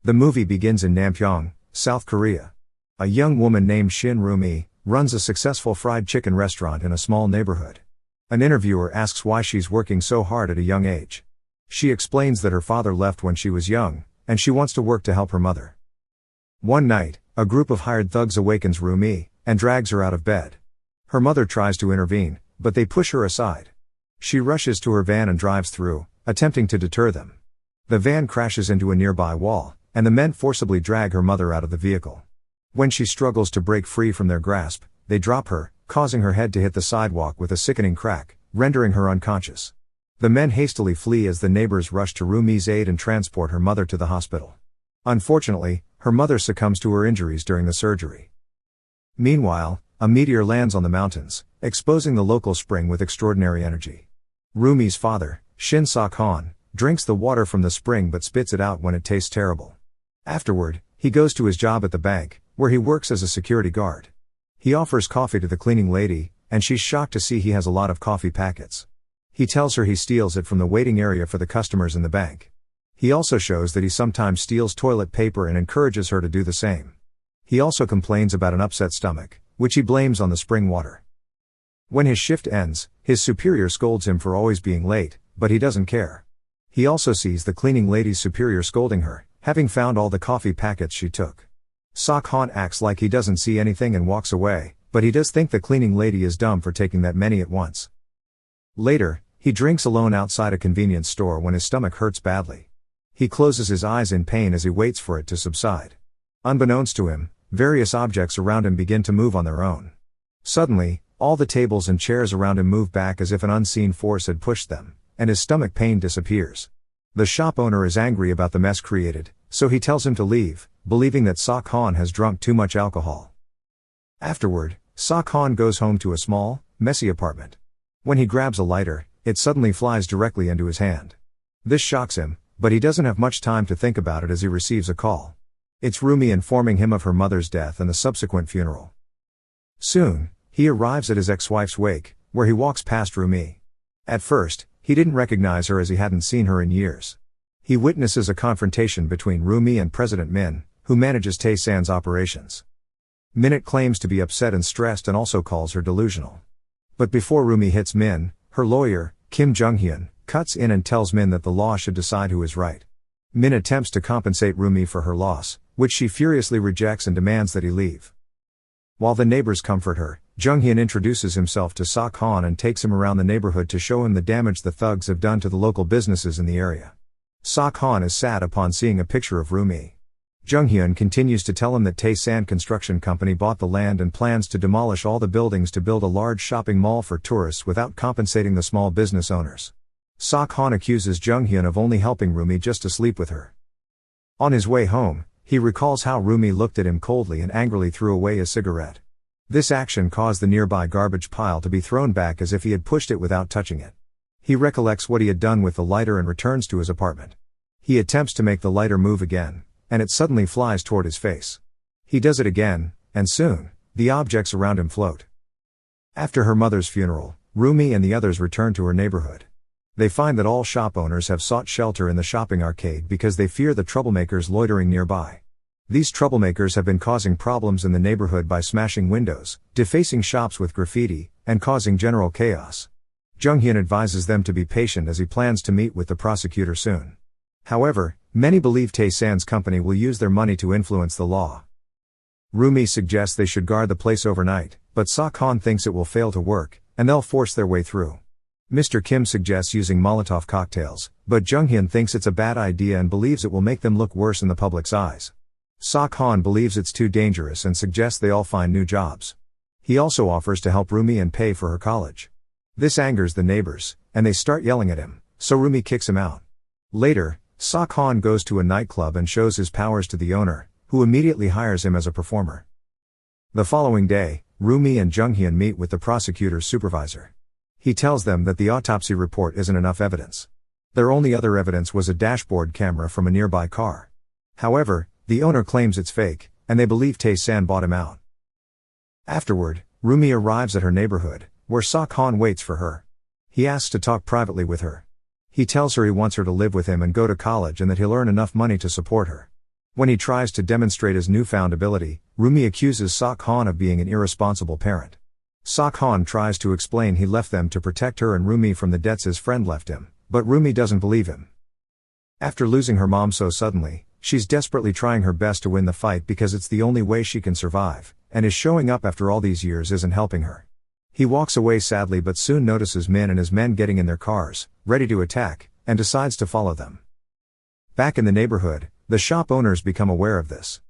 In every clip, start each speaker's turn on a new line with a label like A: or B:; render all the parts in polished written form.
A: The movie begins in Nampyeong, South Korea. A young woman named Shin Rumi runs a successful fried chicken restaurant in a small neighborhood. An interviewer asks why she's working so hard at a young age. She explains that her father left when she was young, and she wants to work to help her mother. One night, a group of hired thugs awakens Rumi and drags her out of bed. Her mother tries to intervene, but they push her aside. She rushes to her van and drives through, attempting to deter them. The van crashes into a nearby wall, and the men forcibly drag her mother out of the vehicle. When she struggles to break free from their grasp, they drop her, causing her head to hit the sidewalk with a sickening crack, rendering her unconscious. The men hastily flee as the neighbors rush to Rumi's aid and transport her mother to the hospital. Unfortunately, her mother succumbs to her injuries during the surgery. Meanwhile, a meteor lands on the mountains, exposing the local spring with extraordinary energy. Rumi's father, Shin Sok-han, drinks the water from the spring but spits it out when it tastes terrible. Afterward, he goes to his job at the bank, where he works as a security guard. He offers coffee to the cleaning lady, and she's shocked to see he has a lot of coffee packets. He tells her he steals it from the waiting area for the customers in the bank. He also shows that he sometimes steals toilet paper and encourages her to do the same. He also complains about an upset stomach, which he blames on the spring water. When his shift ends, his superior scolds him for always being late, but he doesn't care. He also sees the cleaning lady's superior scolding her, having found all the coffee packets she took. Sok-han acts like he doesn't see anything and walks away, but he does think the cleaning lady is dumb for taking that many at once. Later, he drinks alone outside a convenience store when his stomach hurts badly. He closes his eyes in pain as he waits for it to subside. Unbeknownst to him, various objects around him begin to move on their own. Suddenly, all the tables and chairs around him move back as if an unseen force had pushed them, and his stomach pain disappears. The shop owner is angry about the mess created, so he tells him to leave, believing that Sok-han has drunk too much alcohol. Afterward, Sok-han goes home to a small, messy apartment. When he grabs a lighter, it suddenly flies directly into his hand. This shocks him, but he doesn't have much time to think about it as he receives a call. It's Rumi informing him of her mother's death and the subsequent funeral. Soon, he arrives at his ex-wife's wake, where he walks past Rumi. At first, he didn't recognize her as he hadn't seen her in years. He witnesses a confrontation between Rumi and President Min, who manages Tae-san's operations. Min claims to be upset and stressed and also calls her delusional. But before Rumi hits Min, her lawyer, Kim Jung-hyun, cuts in and tells Min that the law should decide who is right. Min attempts to compensate Rumi for her loss, which she furiously rejects and demands that he leave. While the neighbors comfort her, Jung-hyun introduces himself to Sok-han and takes him around the neighborhood to show him the damage the thugs have done to the local businesses in the area. Sok-han is sad upon seeing a picture of Rumi. Jung-hyun continues to tell him that Tae-san Construction Company bought the land and plans to demolish all the buildings to build a large shopping mall for tourists without compensating the small business owners. Sok-han accuses Jung-hyun of only helping Rumi just to sleep with her. On his way home, he recalls how Rumi looked at him coldly and angrily threw away his cigarette. This action caused the nearby garbage pile to be thrown back as if he had pushed it without touching it. He recollects what he had done with the lighter and returns to his apartment. He attempts to make the lighter move again, and it suddenly flies toward his face. He does it again, and soon, the objects around him float. After her mother's funeral, Rumi and the others return to her neighborhood. They find that all shop owners have sought shelter in the shopping arcade because they fear the troublemakers loitering nearby. These troublemakers have been causing problems in the neighborhood by smashing windows, defacing shops with graffiti, and causing general chaos. Jung-hyun advises them to be patient as he plans to meet with the prosecutor soon. However, many believe Tae-san's company will use their money to influence the law. Rumi suggests they should guard the place overnight, but Sok-han thinks it will fail to work, and they'll force their way through. Mr. Kim suggests using Molotov cocktails, but Jung-hyun thinks it's a bad idea and believes it will make them look worse in the public's eyes. Sok-han believes it's too dangerous and suggests they all find new jobs. He also offers to help Rumi and pay for her college. This angers the neighbors, and they start yelling at him, so Rumi kicks him out. Later, Sok-han goes to a nightclub and shows his powers to the owner, who immediately hires him as a performer. The following day, Rumi and Jung-hyun meet with the prosecutor's supervisor. He tells them that the autopsy report isn't enough evidence. Their only other evidence was a dashboard camera from a nearby car. However, the owner claims it's fake, and they believe Tae-san bought him out. Afterward, Rumi arrives at her neighborhood, where Sok-han waits for her. He asks to talk privately with her. He tells her he wants her to live with him and go to college and that he'll earn enough money to support her. When he tries to demonstrate his newfound ability, Rumi accuses Sok-han of being an irresponsible parent. Sok-han tries to explain he left them to protect her and Rumi from the debts his friend left him, but Rumi doesn't believe him. After losing her mom so suddenly, she's desperately trying her best to win the fight because it's the only way she can survive, and his showing up after all these years isn't helping her. He walks away sadly but soon notices Min and his men getting in their cars, ready to attack, and decides to follow them. Back in the neighborhood, the shop owners become aware of this.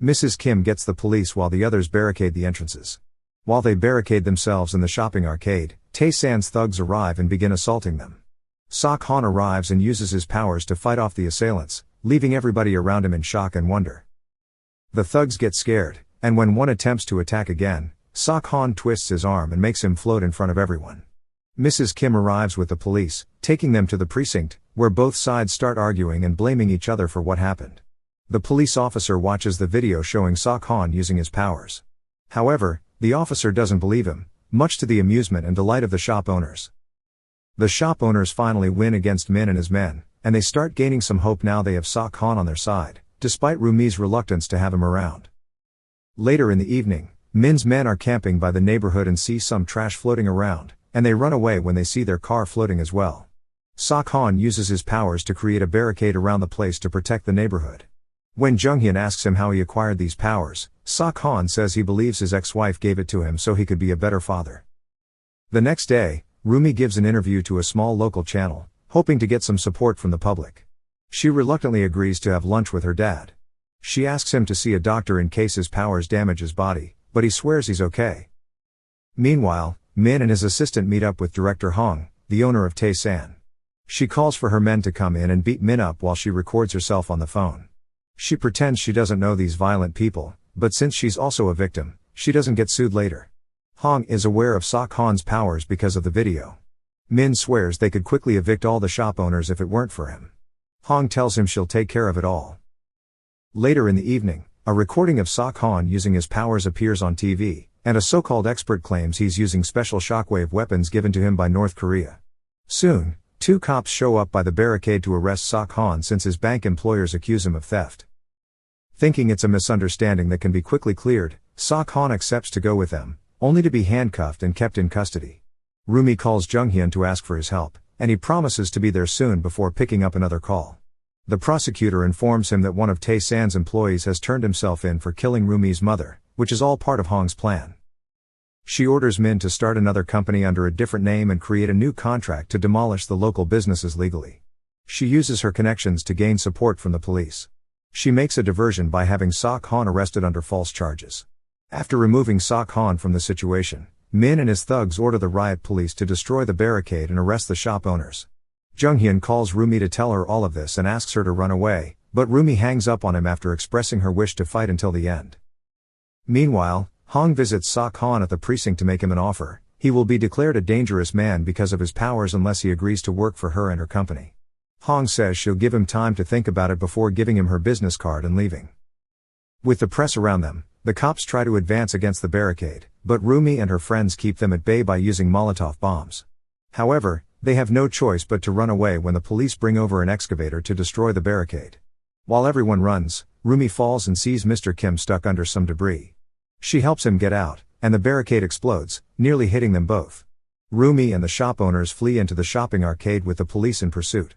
A: Mrs. Kim gets the police while the others barricade the entrances. While they barricade themselves in the shopping arcade, Tae-san's thugs arrive and begin assaulting them. Sok-han arrives and uses his powers to fight off the assailants, leaving everybody around him in shock and wonder. The thugs get scared, and when one attempts to attack again, Sok-han twists his arm and makes him float in front of everyone. Mrs. Kim arrives with the police, taking them to the precinct, where both sides start arguing and blaming each other for what happened. The police officer watches the video showing Sok-han using his powers. However, the officer doesn't believe him, much to the amusement and delight of the shop owners. The shop owners finally win against Min and his men, and they start gaining some hope now they have Sok-han on their side, despite Rumi's reluctance to have him around. Later in the evening, Min's men are camping by the neighborhood and see some trash floating around, and they run away when they see their car floating as well. Sok-han uses his powers to create a barricade around the place to protect the neighborhood. When Jung-hyun asks him how he acquired these powers, Sok-han says he believes his ex-wife gave it to him so he could be a better father. The next day, Rumi gives an interview to a small local channel, hoping to get some support from the public. She reluctantly agrees to have lunch with her dad. She asks him to see a doctor in case his powers damage his body, but he swears he's okay. Meanwhile, Min and his assistant meet up with director Hong, the owner of Tae-san. She calls for her men to come in and beat Min up while she records herself on the phone. She pretends she doesn't know these violent people, but since she's also a victim, she doesn't get sued later. Hong is aware of Sok-han's powers because of the video. Min swears they could quickly evict all the shop owners if it weren't for him. Hong tells him she'll take care of it all. Later in the evening, a recording of Sok-han using his powers appears on TV, and a so-called expert claims he's using special shockwave weapons given to him by North Korea. Soon, 2 cops show up by the barricade to arrest Sok-han since his bank employers accuse him of theft. Thinking it's a misunderstanding that can be quickly cleared, Sok-han accepts to go with them, only to be handcuffed and kept in custody. Rumi calls Jung-hyun to ask for his help, and he promises to be there soon before picking up another call. The prosecutor informs him that one of Tae-san's employees has turned himself in for killing Rumi's mother, which is all part of Hong's plan. She orders Min to start another company under a different name and create a new contract to demolish the local businesses legally. She uses her connections to gain support from the police. She makes a diversion by having Sok-han arrested under false charges. After removing Sok-han from the situation, Min and his thugs order the riot police to destroy the barricade and arrest the shop owners. Jung-hyun calls Rumi to tell her all of this and asks her to run away, but Rumi hangs up on him after expressing her wish to fight until the end. Meanwhile, Hong visits Sok-han at the precinct to make him an offer. He will be declared a dangerous man because of his powers unless he agrees to work for her and her company. Hong says she'll give him time to think about it before giving him her business card and leaving. With the press around them, the cops try to advance against the barricade, but Rumi and her friends keep them at bay by using Molotov bombs. However, they have no choice but to run away when the police bring over an excavator to destroy the barricade. While everyone runs, Rumi falls and sees Mr. Kim stuck under some debris. She helps him get out, and the barricade explodes, nearly hitting them both. Rumi and the shop owners flee into the shopping arcade with the police in pursuit.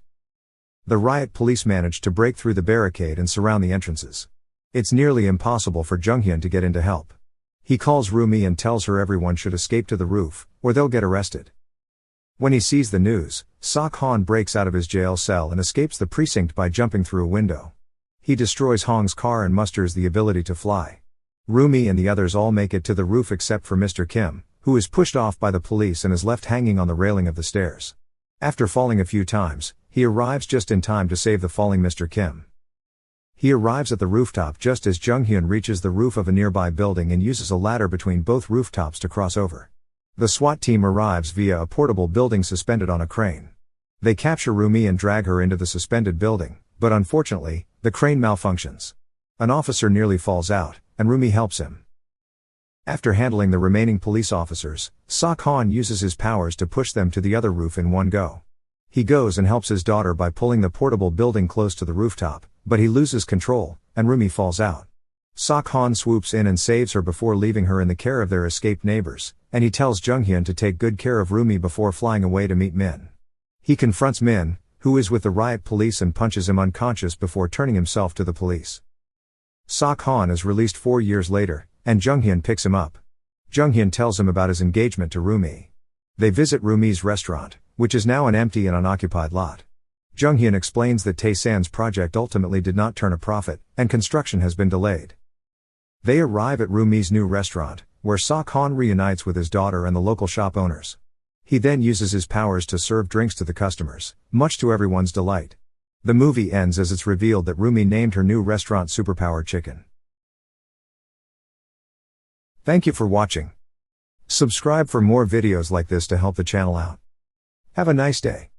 A: The riot police manage to break through the barricade and surround the entrances. It's nearly impossible for Jung-hyun to get in to help. He calls Rumi and tells her everyone should escape to the roof, or they'll get arrested. When he sees the news, Sok-han breaks out of his jail cell and escapes the precinct by jumping through a window. He destroys Hong's car and musters the ability to fly. Rumi and the others all make it to the roof except for Mr. Kim, who is pushed off by the police and is left hanging on the railing of the stairs. After falling a few times, he arrives just in time to save the falling Mr. Kim. He arrives at the rooftop just as Jung-hyun reaches the roof of a nearby building and uses a ladder between both rooftops to cross over. The SWAT team arrives via a portable building suspended on a crane. They capture Rumi and drag her into the suspended building, but unfortunately, the crane malfunctions. An officer nearly falls out, and Rumi helps him. After handling the remaining police officers, Sok-han uses his powers to push them to the other roof in one go. He goes and helps his daughter by pulling the portable building close to the rooftop, but he loses control, and Rumi falls out. Sok-han swoops in and saves her before leaving her in the care of their escaped neighbors, and he tells Jung-hyun to take good care of Rumi before flying away to meet Min. He confronts Min, who is with the riot police, and punches him unconscious before turning himself to the police. Sok-han is released 4 years later, and Jung-hyun picks him up. Jung-hyun tells him about his engagement to Rumi. They visit Rumi's restaurant, which is now an empty and unoccupied lot. Jung-hyun explains that Tae-san's project ultimately did not turn a profit, and construction has been delayed. They arrive at Rumi's new restaurant, where Sok-han reunites with his daughter and the local shop owners. He then uses his powers to serve drinks to the customers, much to everyone's delight. The movie ends as it's revealed that Rumi named her new restaurant Superpower Chicken. Thank you for watching. Subscribe for more videos like this to help the channel out. Have a nice day.